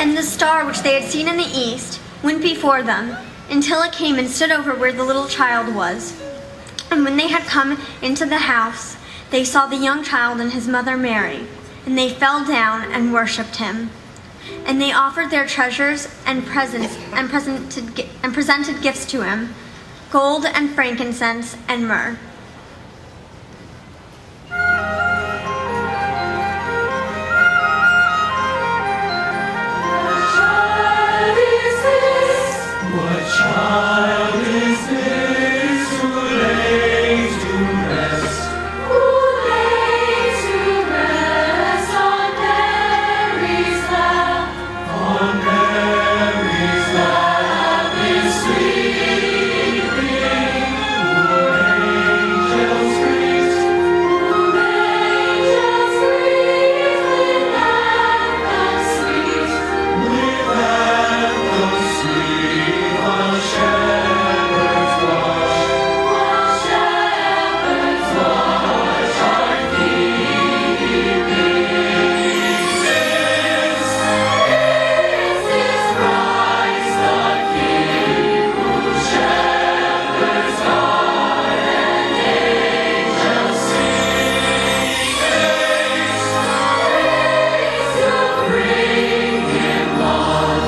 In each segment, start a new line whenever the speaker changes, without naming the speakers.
And the star which they had seen in the east went before them, until it came and stood over where the little child was. And when they had come into the house, they saw the young child and his mother Mary, and they fell down and worshipped him. And they offered their treasures and presents and presented gifts to him, gold and frankincense and myrrh.
Child is this who lays to rest? Who lays to rest on Mary's lap? On Mary's lap is sleeping. Who angels greet? Who angels greet with anthems sweet? With anthems sweet. While shepherds watch are keeping. This is Christ the King, whom shepherds guard and angels sing. Haste to bring him on,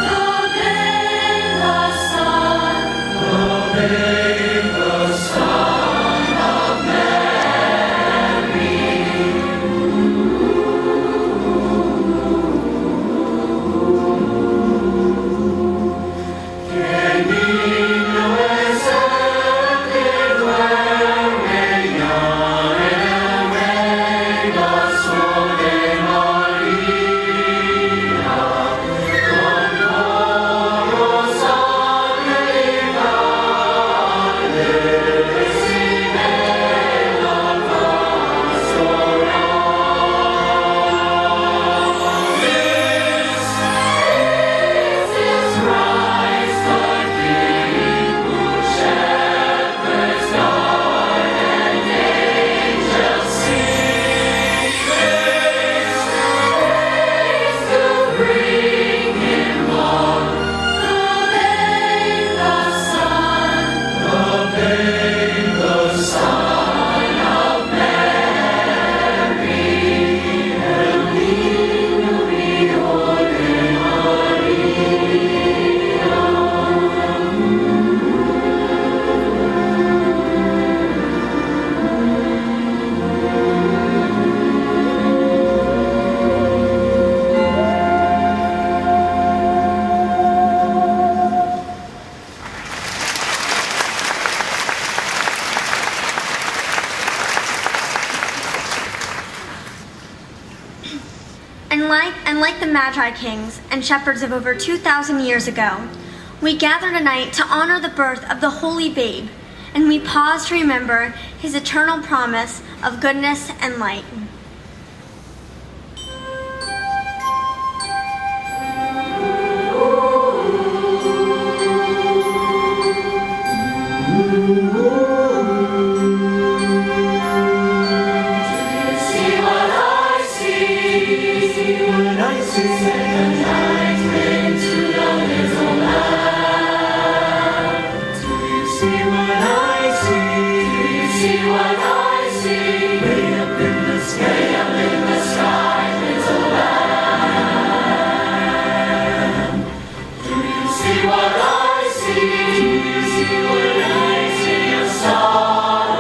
the babe, the Son, the babe, the Son of Mary. Que niño es el que duerme ya en el reino de María, con coros angelicales y melodías This is Christ the King, whom shepherds guard and angels sing. Haste to bring him on, the babe, the Son, the babe, the Son of Mary. El niño rió de
And like the Magi kings and shepherds of over 2,000 years ago, we gather tonight to honor the birth of the Holy Babe, and we pause to remember his eternal promise of goodness and light.
See what I see. See what I see. Send the night wind to the little land. Do you see what I see? Do you see what I see? Way up in the sky. Way up in the sky, little lamb. Do you see what I see? Do you see what I see? A star,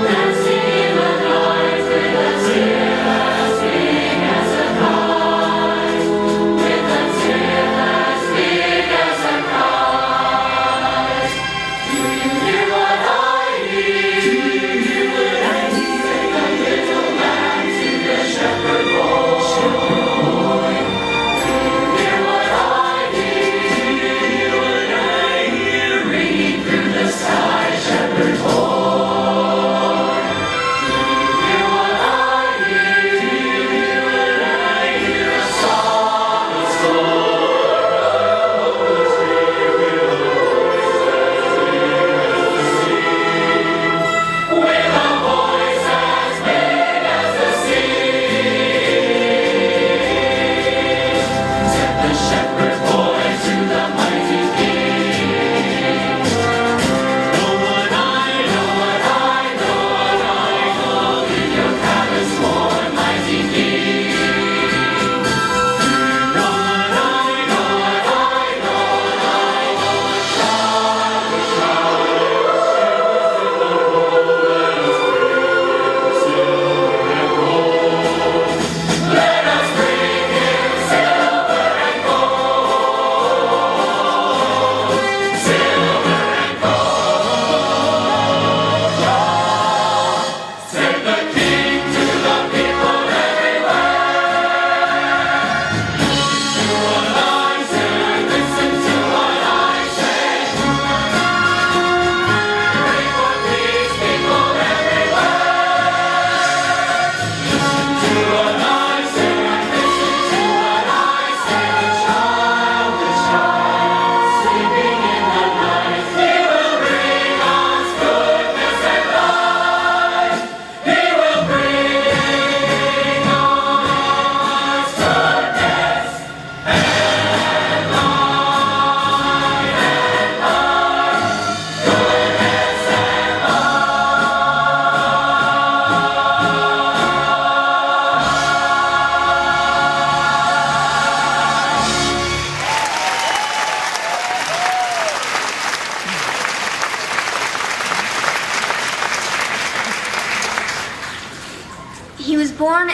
dancing in the night with a tear as big as a kite.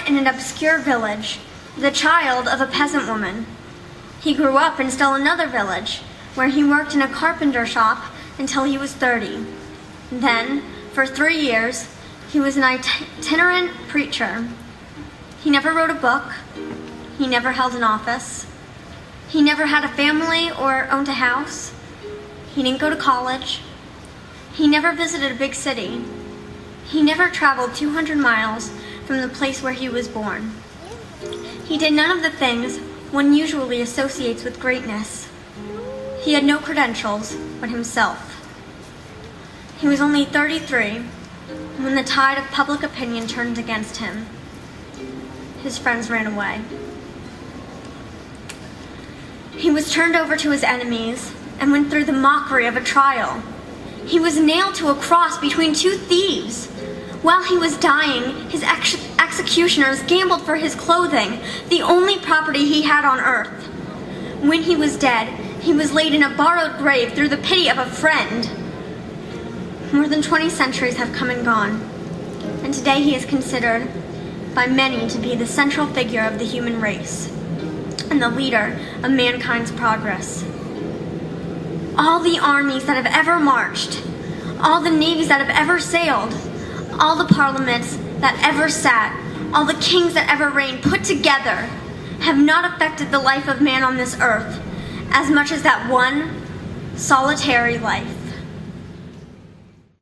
in an obscure village, the child of a peasant woman. He grew up in still another village, where he worked in a carpenter shop until he was 30. Then, for 3 years, he was an itinerant preacher. He never wrote a book. He never held an office. He never had a family or owned a house. He didn't go to college. He never visited a big city. He never traveled 200 miles from the place where he was born. He did none of the things one usually associates with greatness. He had no credentials but himself. He was only 33 when the tide of public opinion turned against him. His friends ran away. He was turned over to his enemies and went through the mockery of a trial. He was nailed to a cross between two thieves. While he was dying, his executioners gambled for his clothing, the only property he had on earth. When he was dead, he was laid in a borrowed grave through the pity of a friend. More than 20 centuries have come and gone, and today he is considered by many to be the central figure of the human race and the leader of mankind's progress. All the armies that have ever marched, all the navies that have ever sailed, all the parliaments that ever sat, all the kings that ever reigned put together have not affected the life of man on this earth as much as that one solitary life.